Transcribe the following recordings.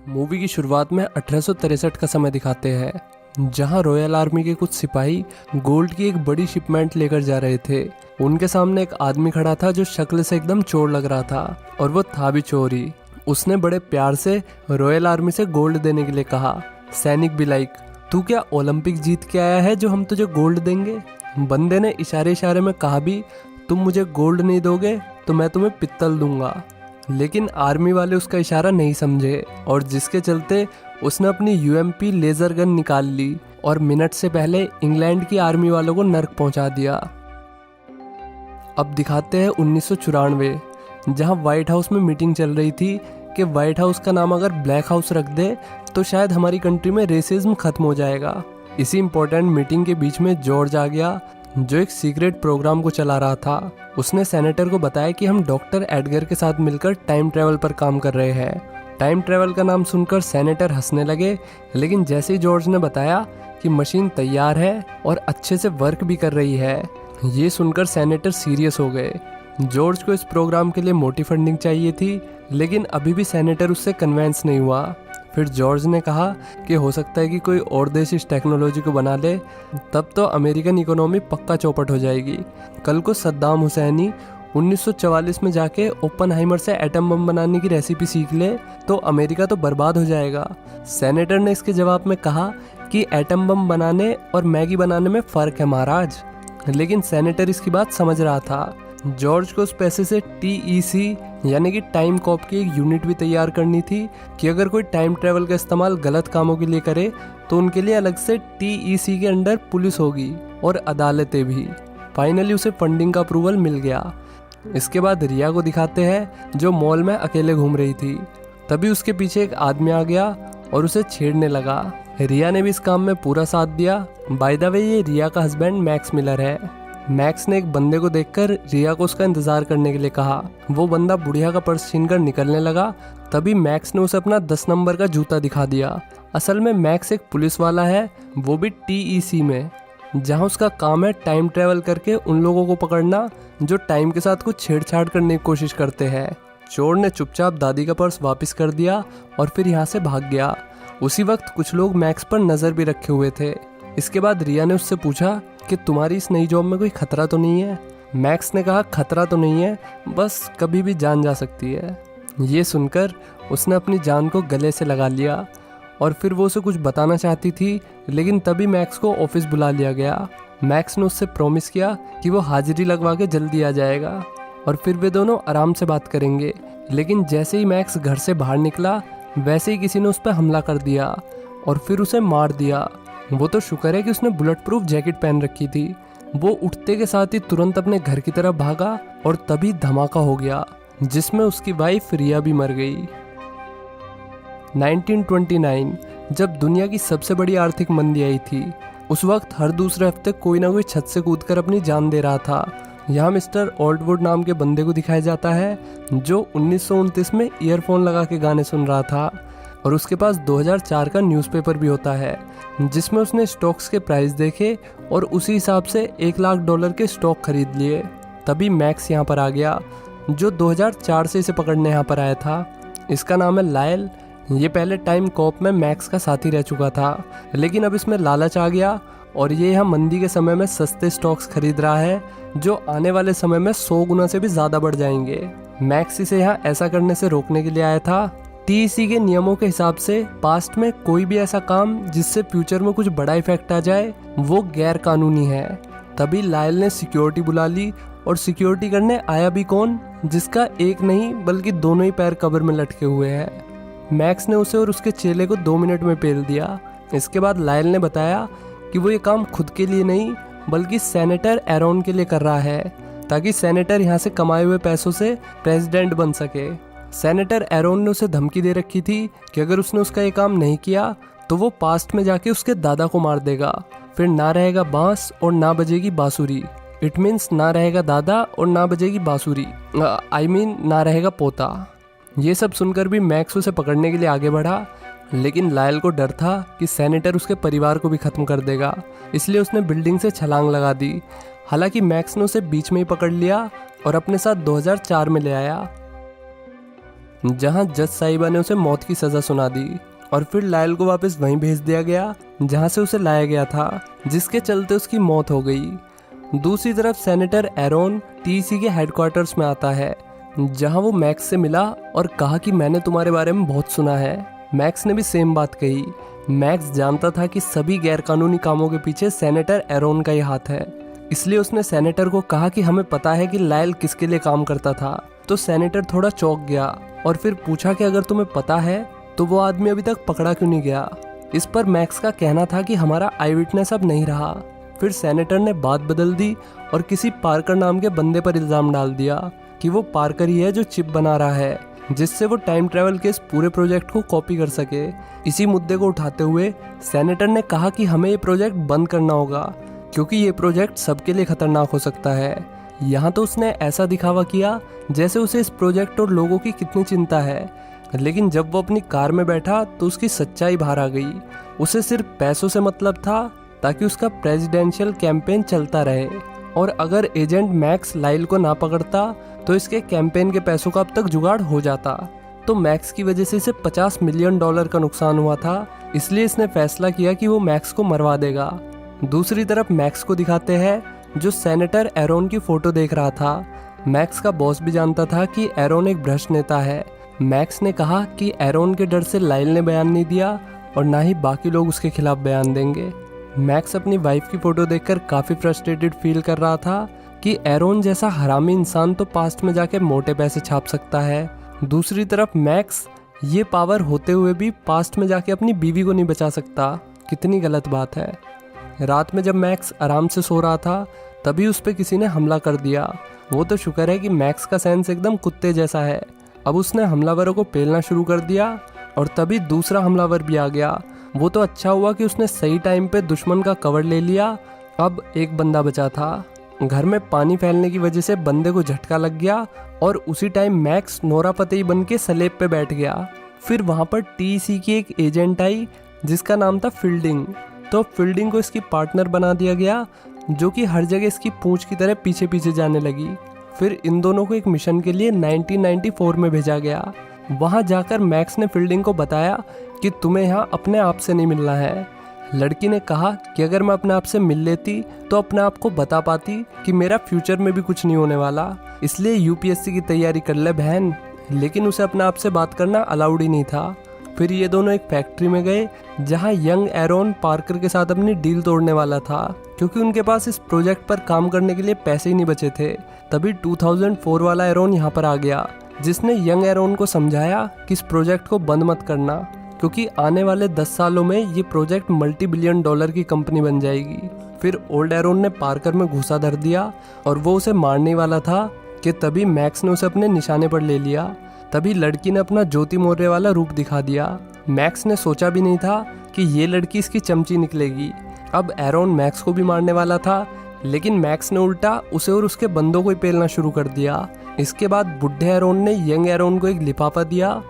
Movie की शुरुआत में 1863 का समय दिखाते हैं, जहां रॉयल आर्मी के कुछ सिपाही गोल्ड की एक बड़ी शिपमेंट लेकर जा रहे थे। उनके सामने एक आदमी खड़ा था जो शक्ल से एकदम चोर लग रहा था, और वो था भी चोर ही। उसने बड़े प्यार से रॉयल आर्मी से गोल्ड देने के लिए कहा। सैनिक भी लाइक, तू क्या ओलंपिक जीत के आया है जो हम तुझे गोल्ड देंगे? बंदे ने इशारे इशारे में कहा भी, तुम मुझे गोल्ड नहीं दोगे तो मैं तुम्हें पित्तल दूंगा। लेकिन आर्मी वाले उसका इशारा नहीं समझे, और जिसके चलते उसने अपनी यूएमपी लेजर गन निकाल ली और मिनट से पहले इंग्लैंड की आर्मी वालों को नर्क पहुंचा दिया। अब दिखाते हैं 1994, जहां व्हाइट हाउस में मीटिंग चल रही थी कि व्हाइट हाउस का नाम अगर ब्लैक हाउस रख दे तो शायद हमारी कंट्री में रेसिज्म खत्म हो जाएगा। इसी इम्पोर्टेंट मीटिंग के बीच में जॉर्ज आ गया, जो एक सीक्रेट प्रोग्राम को चला रहा था। उसने सेनेटर को बताया कि हम डॉक्टर एडगर के साथ मिलकर टाइम ट्रेवल पर काम कर रहे हैं। टाइम ट्रेवल का नाम सुनकर सेनेटर हंसने लगे, लेकिन जैसे ही जॉर्ज ने बताया कि मशीन तैयार है और अच्छे से वर्क भी कर रही है, ये सुनकर सेनेटर सीरियस हो गए। जॉर्ज को इस प्रोग्राम के लिए मोटी फंडिंग चाहिए थी, लेकिन अभी भी सेनेटर उससे कन्विंस नहीं हुआ। फिर जॉर्ज ने कहा कि हो सकता है कि कोई और देश इस टेक्नोलॉजी को बना ले, तब तो अमेरिकन इकोनॉमी पक्का चौपट हो जाएगी। कल को सद्दाम हुसैन ही 1944 में जाके ओपनहाइमर से एटम बम बनाने की रेसिपी सीख ले तो अमेरिका तो बर्बाद हो जाएगा। सेनेटर ने इसके जवाब में कहा कि एटम बम बनाने और मैगी बनाने में फ़र्क है महाराज। लेकिन सेनेटर इसकी बात समझ रहा था। जॉर्ज को उस पैसे से TEC यानी कि टाइम कॉप की एक यूनिट भी तैयार करनी थी कि अगर कोई टाइम ट्रेवल का इस्तेमाल गलत कामों के लिए करे तो उनके लिए अलग से TEC के अंडर पुलिस होगी और अदालतें भी। फाइनली उसे फंडिंग का अप्रूवल मिल गया। इसके बाद रिया को दिखाते हैं, जो मॉल में अकेले घूम रही थी। तभी उसके पीछे एक आदमी आ गया और उसे छेड़ने लगा। रिया ने भी इस काम में पूरा साथ दिया। बाय द वे, ये रिया का हस्बैंड मैक्स मिलर है। मैक्स ने एक बंदे को देखकर रिया को उसका इंतजार करने के लिए कहा। वो बंदा बुढ़िया का पर्स छीनकर निकलने लगा। तभी मैक्स ने उसे अपना 10 नंबर का जूता दिखा दिया। असल में मैक्स एक पुलिस वाला है, वो भी TEC में, जहां उसका काम है टाइम ट्रेवल करके उन लोगों को पकड़ना जो टाइम के साथ कुछ छेड़छाड़ करने की कोशिश करते हैं। चोर ने चुपचाप दादी का पर्स वापस कर दिया और फिर यहाँ से भाग गया। उसी वक्त कुछ लोग मैक्स पर नज़र भी रखे हुए थे। इसके बाद रिया ने उससे पूछा कि तुम्हारी इस नई जॉब में कोई खतरा तो नहीं है? मैक्स ने कहा खतरा तो नहीं है, बस कभी भी जान जा सकती है। ये सुनकर उसने अपनी जान को गले से लगा लिया और फिर वो उसे कुछ बताना चाहती थी, लेकिन तभी मैक्स को ऑफिस बुला लिया गया। मैक्स ने उससे प्रॉमिस किया कि वो हाजिरी लगवा के जल्दी आ जाएगा और फिर वे दोनों आराम से बात करेंगे। लेकिन जैसे ही मैक्स घर से बाहर निकला, वैसे ही किसी ने उस पर हमला कर दिया और फिर उसे मार दिया। वो तो शुक्र है कि उसने बुलेट प्रूफ जैकेट पहन रखी थी। वो उठते के साथ ही तुरंत अपने घर की तरफ भागा और तभी धमाका हो गया, जिसमें उसकी वाइफ रिया भी मर गई। 1929, जब दुनिया की सबसे बड़ी आर्थिक मंदी आई थी, उस वक्त हर दूसरे हफ्ते कोई ना कोई छत से कूदकर अपनी जान दे रहा था। यहाँ मिस्टर ओल्डवुड नाम के बंदे को दिखाया जाता है, जो 1929 में ईयरफोन लगा के गाने सुन रहा था, और उसके पास 2004 का न्यूज़पेपर भी होता है, जिसमें उसने स्टॉक्स के प्राइस देखे और उसी हिसाब से $1 लाख के स्टॉक खरीद लिए। तभी मैक्स यहाँ पर आ गया, जो 2004 से इसे पकड़ने यहाँ पर आया था। इसका नाम है लायल। ये पहले टाइम कॉप में मैक्स का साथी रह चुका था, लेकिन अब इसमें लालच आ गया और ये यहाँ मंदी के समय में सस्ते स्टॉक्स खरीद रहा है, जो आने वाले समय में 100 गुना से भी ज़्यादा बढ़ जाएंगे। मैक्स इसे यहाँ ऐसा करने से रोकने के लिए आया था। TEC के नियमों के हिसाब से पास्ट में कोई भी ऐसा काम जिससे फ्यूचर में कुछ बड़ा इफेक्ट आ जाए, वो गैर कानूनी है। तभी लायल ने सिक्योरिटी बुला ली, और सिक्योरिटी करने आया भी कौन, जिसका एक नहीं बल्कि दोनों ही पैर कब्र में लटके हुए हैं। मैक्स ने उसे और उसके चेले को 2 मिनट में पेल दिया। इसके बाद लायल ने बताया कि वो ये काम खुद के लिए नहीं बल्कि सेनेटर एरोन के लिए कर रहा है, ताकि सेनेटर यहाँ से कमाए हुए पैसों से प्रेसिडेंट बन सके। सेनेटर एरोन ने उसे धमकी दे रखी थी कि अगर उसने उसका ये काम नहीं किया तो वो पास्ट में जाके उसके दादा को मार देगा। फिर ना रहेगा बांस और ना बजेगी बांसुरी। इट मीन्स ना रहेगा दादा और ना बजेगी बांसुरी, ना रहेगा पोता। ये सब सुनकर भी मैक्स उसे पकड़ने के लिए आगे बढ़ा, लेकिन लायल को डर था कि सेनेटर उसके परिवार को भी खत्म कर देगा, इसलिए उसने बिल्डिंग से छलांग लगा दी। हालांकि मैक्स ने उसे बीच में ही पकड़ लिया और अपने साथ 2004 में ले आया। जहां जज साहिबा ने उसे मौत की सज़ा सुना दी और फिर लायल को वापस वहीं भेज दिया गया जहां से उसे लाया गया था, जिसके चलते उसकी मौत हो गई। दूसरी तरफ सेनेटर एरोन टीसी के हेडक्वार्टर्स में आता है, जहां वो मैक्स से मिला और कहा कि मैंने तुम्हारे बारे में बहुत सुना है। मैक्स ने भी सेम बात कही। मैक्स जानता था कि सभी गैरकानूनी कामों के पीछे सेनेटर एरोन का ही हाथ है, इसलिए उसने सेनेटर को कहा कि हमें पता है कि लायल किसके लिए काम करता था। तो सेनेटर थोड़ा चौंक गया और फिर पूछा कि अगर तुम्हें पता है तो वो आदमी अभी तक पकड़ा क्यों नहीं गया। इस पर मैक्स का कहना था कि हमारा आई विटनेस अब नहीं रहा। फिर सेनेटर ने बात बदल दी और किसी पार्कर नाम के बंदे पर इल्जाम डाल दिया कि वो पार्कर ही है जो चिप बना रहा है, जिससे वो टाइम ट्रेवल के इस पूरे प्रोजेक्ट को कॉपी कर सके। इसी मुद्दे को उठाते हुए सेनेटर ने कहा कि हमें ये प्रोजेक्ट बंद करना होगा, क्योंकि ये प्रोजेक्ट सबके लिए खतरनाक हो सकता है। यहाँ तो उसने ऐसा दिखावा किया जैसे उसे इस प्रोजेक्ट और लोगों की कितनी चिंता है, लेकिन जब वो अपनी कार में बैठा तो उसकी सच्चाई बाहर आ गई। उसे सिर्फ पैसों से मतलब था ताकि उसका प्रेसिडेंशियल कैंपेन चलता रहे, और अगर एजेंट मैक्स लाइल को ना पकड़ता तो इसके कैंपेन के पैसों का अब तक जुगाड़ हो जाता। तो मैक्स की वजह से इसे $50 मिलियन का नुकसान हुआ था, इसलिए इसने फैसला किया कि वो मैक्स को मरवा देगा। दूसरी तरफ मैक्स को दिखाते हैं जो सेनेटर एरोन की फोटो देख रहा था। मैक्स का बॉस भी जानता था कि एरोन एक भ्रष्ट नेता है। मैक्स ने कहा कि एरोन के डर से लाइल ने बयान नहीं दिया और ना ही बाकी लोग उसके खिलाफ बयान देंगे। मैक्स अपनी वाइफ की फोटो देखकर काफ़ी फ्रस्ट्रेटेड फील कर रहा था कि एरोन जैसा हरामी इंसान तो पास्ट में जाके मोटे पैसे छाप सकता है। दूसरी तरफ मैक्स ये पावर होते हुए भी पास्ट में जाके अपनी बीवी को नहीं बचा सकता। कितनी गलत बात है। रात में जब मैक्स आराम से सो रहा था तभी उस पर किसी ने हमला कर दिया। वो तो शुक्र है कि मैक्स का सेंस एकदम कुत्ते जैसा है। अब उसने हमलावरों को पेलना शुरू कर दिया और तभी दूसरा हमलावर भी आ गया। वो तो अच्छा हुआ कि उसने सही टाइम पे दुश्मन का कवर ले लिया। अब एक बंदा बचा था। घर में पानी फैलने की वजह से बंदे को झटका लग गया और उसी टाइम मैक्स नोरा फतेही बन के स्लेब पे बैठ गया। फिर वहाँ पर टीसी की एक एजेंट आई जिसका नाम था फील्डिंग। तो फील्डिंग को इसकी पार्टनर बना दिया गया, जो कि हर जगह इसकी पूंछ की तरह पीछे पीछे जाने लगी। फिर इन दोनों को एक मिशन के लिए 1994 में भेजा गया। वहाँ जाकर मैक्स ने फील्डिंग को बताया कि तुम्हें यहाँ अपने आप से नहीं मिलना है। लड़की ने कहा कि अगर मैं अपने आप से मिल लेती तो अपने आप को बता पाती कि मेरा फ्यूचर में भी कुछ नहीं होने वाला, इसलिए यूपीएससी की तैयारी कर ले बहन। लेकिन उसे अपने आप से बात करना अलाउड ही नहीं था। फिर ये दोनों एक फैक्ट्री में गए जहाँ यंग एरोन पार्कर के साथ अपनी डील तोड़ने वाला था, क्योंकि उनके पास इस प्रोजेक्ट पर काम करने के लिए पैसे ही नहीं बचे थे। तभी 2004 वाला एरोन यहाँ पर आ गया, जिसने यंग एरोन को समझाया कि इस प्रोजेक्ट को बंद मत करना, क्योंकि आने वाले 10 सालों में ये प्रोजेक्ट $multi-billion की कंपनी बन जाएगी। फिर ओल्ड एरोन ने पार्कर में घूसा धर दिया और वो उसे मारने वाला था कि तभी मैक्स ने उसे अपने निशाने पर ले लिया। तभी लड़की ने अपना ज्योति मौर्य वाला रूप दिखा दिया। मैक्स ने सोचा भी नहीं था कि ये लड़की इसकी चमची निकलेगी। अब एरोन मैक्स को भी मारने वाला था, लेकिन मैक्स ने उल्टा उसे और उसके बंदों को ही पेलना शुरू कर दिया। इसके बाद बुढ़े एरोन ने यंग एरोन को एक लिफाफा दिया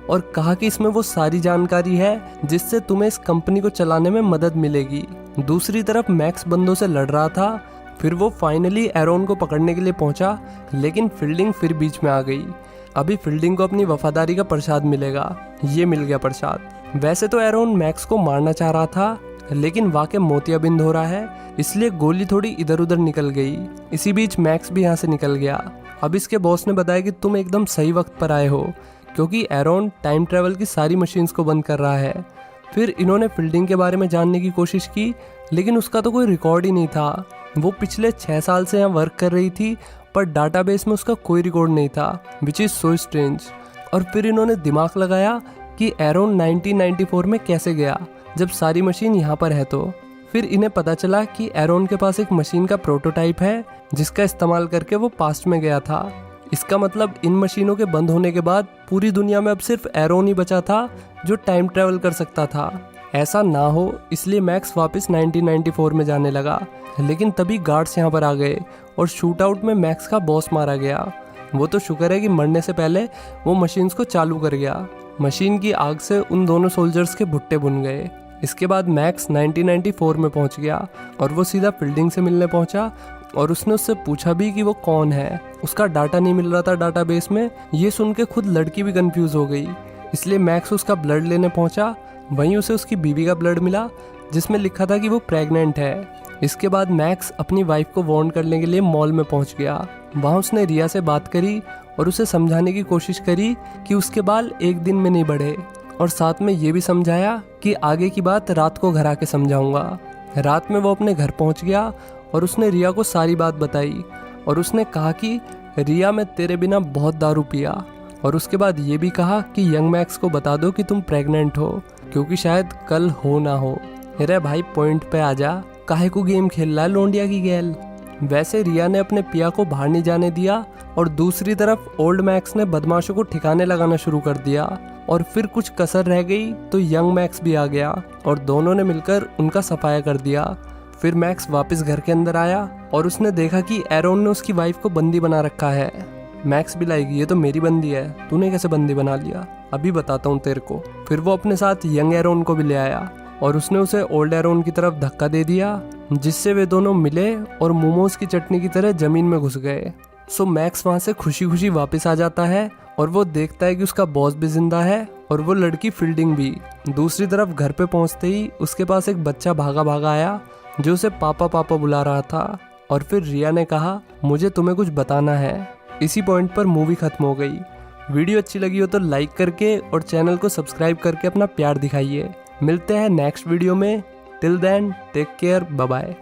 और कहा कि इसमें वो सारी जानकारी है जिससे तुम्हें इस कंपनी को चलाने में मदद मिलेगी। दूसरी तरफ मैक्स बंदों से लड़ रहा था। फिर वो फाइनली एरोन को पकड़ने के लिए पहुंचा, लेकिन फील्डिंग फिर बीच में आ गई। अभी फील्डिंग को अपनी वफादारी का प्रसाद मिलेगा। ये मिल गया प्रसाद। वैसे तो एरोन मैक्स को मारना चाह रहा था, लेकिन वाकई मोतियाबिंद हो रहा है, इसलिए गोली थोड़ी इधर उधर निकल गई। इसी बीच मैक्स भी यहाँ से निकल गया। अब इसके बॉस ने बताया कि तुम एकदम सही वक्त पर आए हो, क्योंकि एरोन टाइम ट्रेवल की सारी मशीन्स को बंद कर रहा है। फिर इन्होंने फील्डिंग के बारे में जानने की कोशिश की, लेकिन उसका तो कोई रिकॉर्ड ही नहीं था। वो पिछले 6 साल से यहाँ वर्क कर रही थी, पर डाटाबेस में उसका कोई रिकॉर्ड नहीं था, विच इज़ सो स्ट्रेंज। और फिर इन्होंने दिमाग लगाया कि एरोन 1994 में कैसे गया, जब सारी मशीन यहाँ पर है। तो फिर इन्हें पता चला कि एरोन के पास एक मशीन का प्रोटोटाइप है जिसका इस्तेमाल करके वो पास्ट में गया था। इसका मतलब इन मशीनों के बंद होने के बाद पूरी दुनिया में अब सिर्फ एरोन ही बचा था जो टाइम ट्रेवल कर सकता था। ऐसा ना हो इसलिए मैक्स वापस 1994 में जाने लगा, लेकिन तभी गार्ड्स यहाँ पर आ गए और शूट आउट में मैक्स का बॉस मारा गया। वो तो शुक्र है कि मरने से पहले वो मशीन्स को चालू कर गया। मशीन की आग से उन दोनों सोल्जर्स के भुट्टे बुन गए। इसके बाद मैक्स 1994 में पहुंच गया और वो सीधा फील्डिंग से मिलने पहुंचा और उसने उससे पूछा भी कि वो कौन है। उसका डाटा नहीं मिल रहा था डाटाबेस में। ये सुन के खुद लड़की भी कंफ्यूज हो गई, इसलिए मैक्स उसका ब्लड लेने पहुंचा। वहीं उसे उसकी बीवी का ब्लड मिला जिसमें लिखा था कि वो प्रेग्नेंट है। इसके बाद मैक्स अपनी वाइफ को वार्न करने के लिए मॉल में पहुंच गया। वहाँ उसने रिया से बात करी और उसे समझाने की कोशिश करी कि उसके बाल एक दिन में नहीं बढ़े, और साथ में ये भी समझाया कि आगे की बात रात को घर आके समझाऊंगा। रात में वो अपने घर पहुंच गया और उसने रिया को सारी बात बताई, और उसने कहा कि रिया मैं तेरे बिना बहुत दारू पिया, और उसके बाद ये भी कहा कि यंग मैक्स को बता दो कि तुम प्रेग्नेंट हो, क्योंकि शायद कल हो ना हो। अरे भाई पॉइंट पे आ जा, काहे को गेम खेल रहा है लोंडिया की गैल। वैसे रिया ने अपने पिया को बाहर नहीं जाने दिया, और दूसरी तरफ ओल्ड मैक्स ने बदमाशों को ठिकाने लगाना शुरू कर दिया। और फिर कुछ कसर रह गई तो यंग मैक्स भी आ गया और दोनों ने मिलकर उनका सफाया कर दिया। फिर मैक्स वापस घर के अंदर आया और उसने देखा कि एरोन ने उसकी वाइफ को बंदी बना रखा है। मैक्स भी लाएगी, ये तो मेरी बंदी है, तूने कैसे बंदी बना लिया, अभी बताता हूँ तेरे को। फिर वो अपने साथ यंग एरोन को भी ले आया और उसने उसे ओल्ड एरोन की तरफ धक्का दे दिया, जिससे वे दोनों मिले और मोमोज की चटनी की तरह जमीन में घुस गए। सो मैक्स वहाँ से खुशी खुशी वापस आ जाता है और वो देखता है कि उसका बॉस भी जिंदा है और वो लड़की फील्डिंग भी। दूसरी तरफ घर पे पहुँचते ही उसके पास एक बच्चा भागा भागा आया जो उसे पापा पापा बुला रहा था। और फिर रिया ने कहा मुझे तुम्हें कुछ बताना है। इसी पॉइंट पर मूवी खत्म हो गई। वीडियो अच्छी लगी हो तो लाइक करके और चैनल को सब्सक्राइब करके अपना प्यार दिखाइए। मिलते हैं नेक्स्ट वीडियो में। Till then take care, bye bye.